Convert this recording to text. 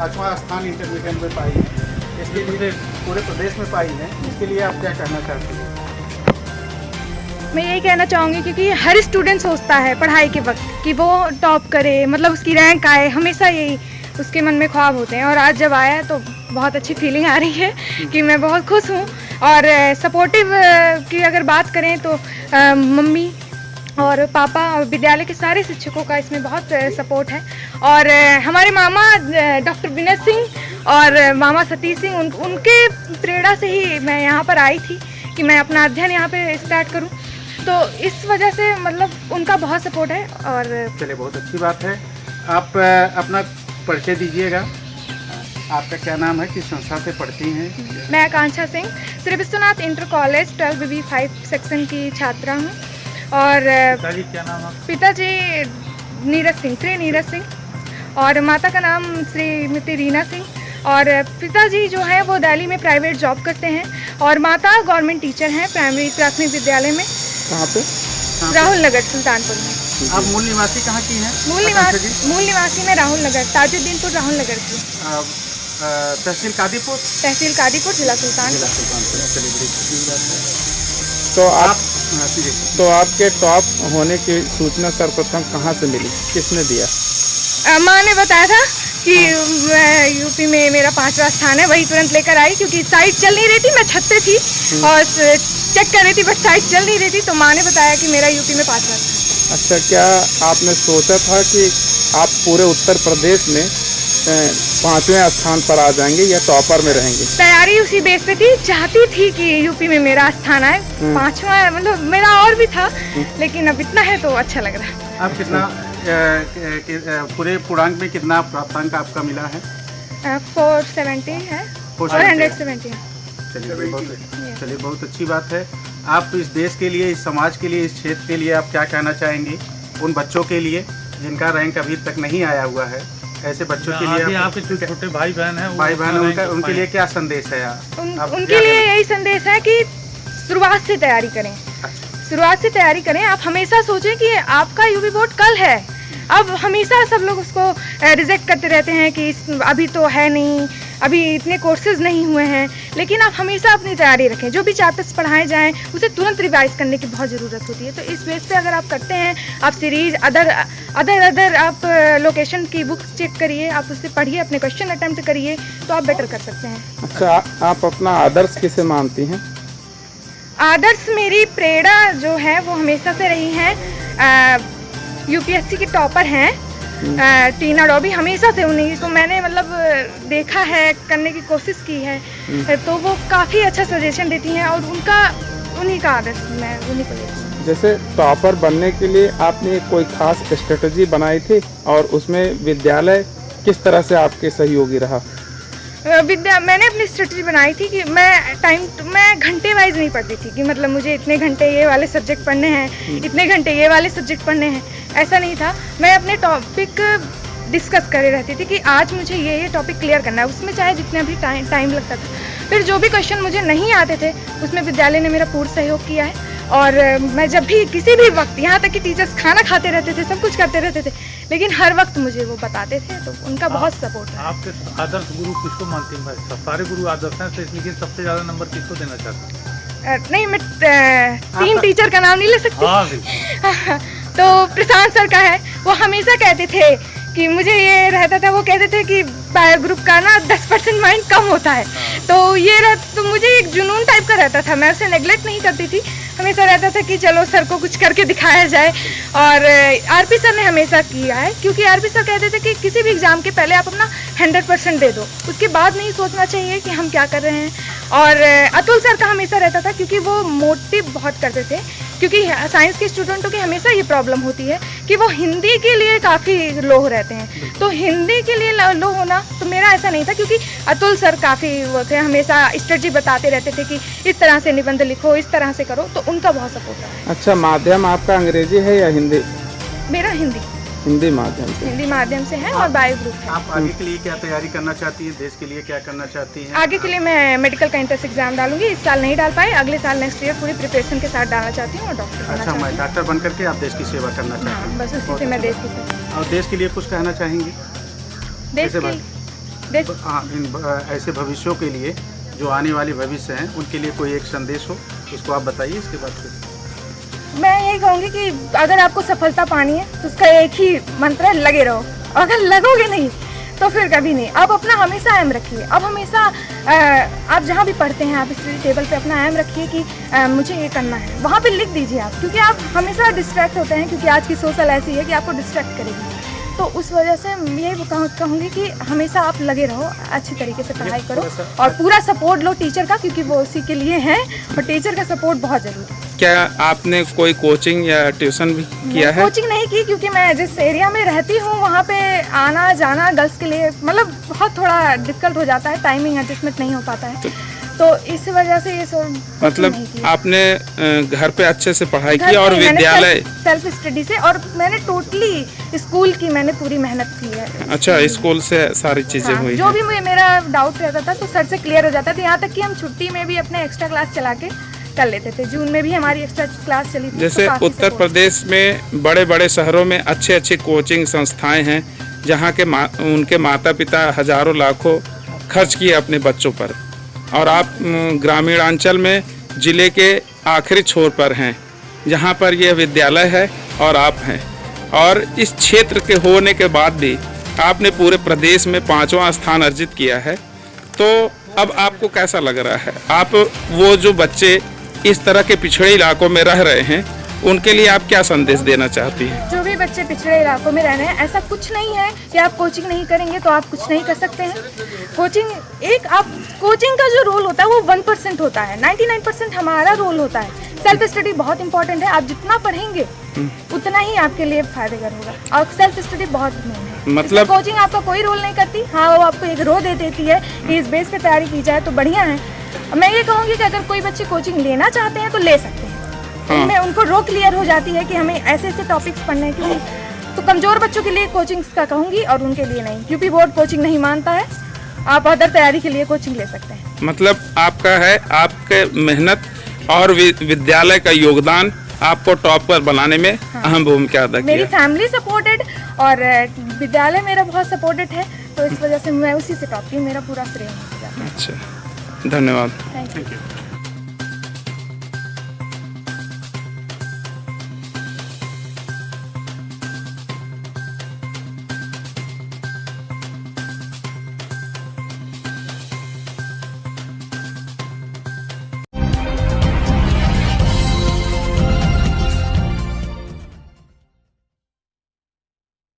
5वां स्थान इंटरमीडिएट में पाई है, इसके लिए पूरे प्रदेश में पाई है। इसके लिए आप क्या कहना चाहती हैं? मैं यही कहना चाहूँगी क्योंकि हर स्टूडेंट सोचता है पढ़ाई के वक्त कि वो टॉप करे, मतलब उसकी रैंक आए, हमेशा यही उसके मन में ख्वाब होते हैं। और आज जब आया तो बहुत अच्छी फीलिंग आ रही है कि मैं बहुत खुश हूँ। और सपोर्टिव की अगर बात करें तो मम्मी और पापा और विद्यालय के सारे शिक्षकों का इसमें बहुत सपोर्ट है। और हमारे मामा डॉक्टर विनय सिंह और मामा सतीश सिंह उनके प्रेरणा से ही मैं यहाँ पर आई थी कि मैं अपना अध्ययन यहाँ पे स्टार्ट करूँ, तो इस वजह से मतलब उनका बहुत सपोर्ट है। और चलिए, बहुत अच्छी बात है। आप अपना परिचय दीजिएगा। आपका क्या नाम है, किस संस्था से पढ़ती हैं? मैं Akanksha Singh Shri Vishwanath inter college 12B5 section की छात्रा हूँ। और पिताजी क्या नाम है? पिताजी नीरज सिंह, श्री नीरज सिंह, और माता का नाम श्रीमती रीना सिंह। और पिताजी जो है वो दिल्ली में प्राइवेट जॉब करते हैं और माता गवर्नमेंट टीचर हैं प्राइमरी प्राथमिक विद्यालय में। कहाँ पे? राहुल नगर सुल्तानपुर में। आप मूल निवासी कहाँ की हैं? मूल निवासी में राहुल नगर, ताजुद्दीनपुर राहुल नगर की। तहसील कादीपुर? तहसील कादीपुर, जिला सुल्तानपुर। चलिए, बड़ी अच्छी बात है। तो आपके टॉप होने की सूचना सर्वप्रथम कहाँ से मिली, किसने दिया? माँ ने बताया था कि यूपी में मेरा 5वां स्थान है, वही तुरंत लेकर आई क्योंकि साइट चल नहीं रही थी। मैं छत पे थी और चेक कर रही थी बट साइट चल नहीं रही थी, तो माँ ने बताया कि मेरा यूपी में 5वां स्थान। अच्छा, क्या आपने सोचा था कि आप पूरे उत्तर प्रदेश में 5वें स्थान पर आ जाएंगे या टॉपर में रहेंगे? तैयारी उसी बेस पे थी, चाहती थी कि यूपी में मेरा स्थान आए। 5वां मतलब मेरा और भी था, लेकिन अब इतना है तो अच्छा लग रहा है। आप कितना पूरे पूर्णांक में कितना प्राप्तांक आपका मिला है? 470 है, 470 है। चलिए, बहुत अच्छी बात है। आप इस देश के लिए, इस समाज के लिए, इस क्षेत्र के लिए आप क्या कहना चाहेंगे उन बच्चों के लिए जिनका रैंक अभी तक नहीं आया हुआ है? ऐसे बच्चों के लिए आपके जो छोटे भाई बहन हैं, उनके लिए क्या संदेश है? उनके लिए यही संदेश है कि शुरुआत से तैयारी करें। शुरुआत से तैयारी करें। आप हमेशा सोचें कि आपका यूपी बोर्ड कल है। अब हमेशा सब लोग उसको रिजेक्ट करते रहते हैं कि अभी तो है नहीं, अभी इतने कोर्सेज नहीं हुए हैं, लेकिन आप हमेशा अपनी तैयारी रखें। जो भी चैप्टर्स पढ़ाए जाएं उसे तुरंत रिवाइज करने की बहुत ज़रूरत होती है। तो इस बेस पे अगर आप करते हैं, आप सीरीज अदर आप लोकेशन की बुक चेक करिए, आप उससे पढ़िए, अपने क्वेश्चन अटेम्प्ट करिए, तो आप बेटर कर सकते हैं। अच्छा, आप अपना आदर्श किसे मानती हैं? आदर्श मेरी प्रेरणा जो है वो हमेशा से रही है। यूपीएससी के टॉपर हैं टीना डॉबी, हमेशा से उन्हीं तो मैंने मतलब देखा है, करने की कोशिश की है, तो वो काफ़ी अच्छा सजेशन देती हैं और उन्हीं का आदर्श मैं उन्हीं को लेती हूँ। जैसे टॉपर बनने के लिए आपने कोई खास स्ट्रेटजी बनाई थी और उसमें विद्यालय किस तरह से आपके सहयोगी रहा? मैंने अपनी स्ट्रेटजी बनाई थी कि मैं घंटे वाइज नहीं पढ़ती थी कि मतलब मुझे इतने घंटे ये वाले सब्जेक्ट पढ़ने हैं, इतने घंटे ये वाले सब्जेक्ट पढ़ने हैं, ऐसा नहीं था। मैं अपने टॉपिक डिस्कस करे रहती थी कि आज मुझे ये टॉपिक क्लियर करना है, उसमें चाहे जितना भी टाइम लगता था। फिर जो भी क्वेश्चन मुझे नहीं आते थे उसमें विद्यालय ने मेरा पूर्ण सहयोग किया है। और मैं जब भी किसी भी वक्त, यहाँ तक कि टीचर्स खाना खाते रहते थे, सब कुछ करते रहते थे, लेकिन हर वक्त मुझे वो बताते थे, तो उनका बहुत सपोर्ट है। आपके आदर्श गुरु किसको मानती हैं? सारे गुरु आदर्श हैं, लेकिन सबसे ज़्यादा नंबर किसको देना चाहते हैं? नहीं, मैं 3 टीचर का नाम नहीं ले सकती। तो प्रशांत सर का है, वो हमेशा कहते थे कि मुझे ये रहता था, वो कहते थे कि बायो ग्रुप का ना 10% माइंड कम होता है, तो मुझे एक जुनून टाइप का रहता था। मैं उसे नेग्लेक्ट नहीं करती थी, हमेशा रहता था कि चलो सर को कुछ करके दिखाया जाए। और आरपी सर ने हमेशा किया है, क्योंकि आरपी सर कहते थे कि किसी भी एग्ज़ाम के पहले आप अपना 100% दे दो, उसके बाद नहीं सोचना चाहिए कि हम क्या कर रहे हैं। और अतुल सर का हमेशा रहता था, क्योंकि वो मोटिव बहुत करते थे, क्योंकि साइंस के स्टूडेंटों की हमेशा ये प्रॉब्लम होती है कि वो हिंदी के लिए काफ़ी लो रहते हैं। तो हिंदी के लिए लो होना, तो मेरा ऐसा नहीं था, क्योंकि अतुल सर काफ़ी वो थे, हमेशा स्ट्रेटजी बताते रहते थे कि इस तरह से निबंध लिखो, इस तरह से करो, तो उनका बहुत सपोर्ट है। अच्छा, माध्यम आपका अंग्रेजी है या हिंदी? मेरा हिंदी माध्यम से है और बायो ग्रुप है। आप आगे के लिए क्या तैयारी करना चाहती हैं? देश के लिए क्या करना चाहती हैं? आगे के लिए मैं मेडिकल का एंट्रेंस एग्जाम डालूंगी। इस साल नहीं डाल पाई, अगले साल नेक्स्ट ईयर पूरी प्रिपरेशन के साथ डालना चाहती हूँ और डॉक्टर बनना चाहती हूँ। मैं डॉक्टर बन करके आप देश की सेवा करना चाहती हूँ? बस उसी से मैं देश की सेवा। और देश के लिए कुछ कहना चाहेंगी? देश के हाँ, ऐसे भविष्यों के लिए जो आने वाले भविष्य हैं उनके लिए कोई एक संदेश हो, उसको आप बताइए। इसके बाद फिर मैं यही कहूँगी कि अगर आपको सफलता पानी है तो उसका एक ही मंत्र है, लगे रहो। अगर लगोगे नहीं तो फिर कभी नहीं। आप अपना हमेशा एम रखिए। अब हमेशा आप जहाँ भी पढ़ते हैं आप स्टडी टेबल पे अपना एम रखिए कि मुझे ये करना है, वहाँ पे लिख दीजिए आप, क्योंकि आप हमेशा डिस्ट्रैक्ट होते हैं, क्योंकि आज की सोशल ऐसी है कि आपको डिस्ट्रैक्ट करेगी। तो उस वजह से ये कहूँगी कि हमेशा आप लगे रहो, अच्छी तरीके से पढ़ाई करो और पूरा सपोर्ट लो टीचर का, क्योंकि वो उसी के लिए हैं और टीचर का सपोर्ट बहुत ज़रूरी है। क्या आपने कोई कोचिंग या ट्यूशन भी किया है? कोचिंग नहीं की, क्योंकि मैं जिस एरिया में रहती हूँ वहाँ पे आना जाना गर्ल्स के लिए मतलब बहुत थोड़ा डिफिकल्ट हो जाता है, टाइमिंग एडजस्टमेंट नहीं हो पाता है, तो इस वजह से ये सब मतलब आपने घर पे अच्छे से पढ़ाई की और विद्यालय सेल्फ स्टडी से, और मैंने टोटली स्कूल की मैंने पूरी मेहनत की है। अच्छा, स्कूल से सारी चीजें हुई जो भी मेरा डाउट रहता था तो सर से क्लियर हो जाता था। यहाँ तक कि हम छुट्टी में भी अपने एक्स्ट्रा क्लास चला के कर लेते थे। जून में भी हमारी एक्स्ट्रा क्लास चली थी। जैसे उत्तर प्रदेश में बड़े बड़े शहरों में अच्छे अच्छे कोचिंग संस्थाएं हैं, जहाँ के उनके माता पिता हजारों लाखों खर्च किए अपने बच्चों पर, और आप ग्रामीणांचल में जिले के आखिरी छोर पर हैं, जहाँ पर यह विद्यालय है और आप हैं, और इस क्षेत्र के होने के बाद भी आपने पूरे प्रदेश में 5वां स्थान अर्जित किया है। तो अब आपको कैसा लग रहा है? आप वो जो बच्चे इस तरह के पिछड़े इलाकों में रह रहे हैं, उनके लिए आप क्या संदेश देना चाहती हैं? जो भी बच्चे पिछड़े इलाकों में रह रहे हैं, ऐसा कुछ नहीं है कि आप कोचिंग नहीं करेंगे तो आप कुछ नहीं कर सकते हैं। कोचिंग का जो रोल होता है वो 1% होता है, 99% हमारा रोल होता है। सेल्फ स्टडी बहुत इंपॉर्टेंट है। आप जितना पढ़ेंगे उतना ही आपके लिए फायदेगर होगा, और सेल्फ स्टडी बहुत मेन है। मतलब कोचिंग आपका कोई रोल नहीं करती। हाँ, वो आपको एक रो दे देती है कि इस बेस पे तैयारी की जाए तो बढ़िया है। मैं ये कहूँगी कि अगर कोई बच्चे कोचिंग लेना चाहते हैं तो ले सकते हैं। इनमें उनको रो क्लियर हो जाती है कि हमें ऐसे ऐसे टॉपिक्स पढ़ने के लिए। तो कमज़ोर बच्चों के लिए कोचिंग का कहूँगी और उनके लिए नहीं। यूपी बोर्ड कोचिंग नहीं मानता है, आप अदर तैयारी के लिए कोचिंग ले सकते हैं। मतलब आपका है, आपके मेहनत और विद्यालय का योगदान आपको टॉप पर बनाने में अहम भूमिका अदा किया। मेरी फैमिली सपोर्टेड और विद्यालय मेरा बहुत सपोर्टेड है, तो इस वजह से मैं उसी से टॉप की, मेरा पूरा श्रेय हो जाता है। अच्छा, धन्यवाद। Thank you.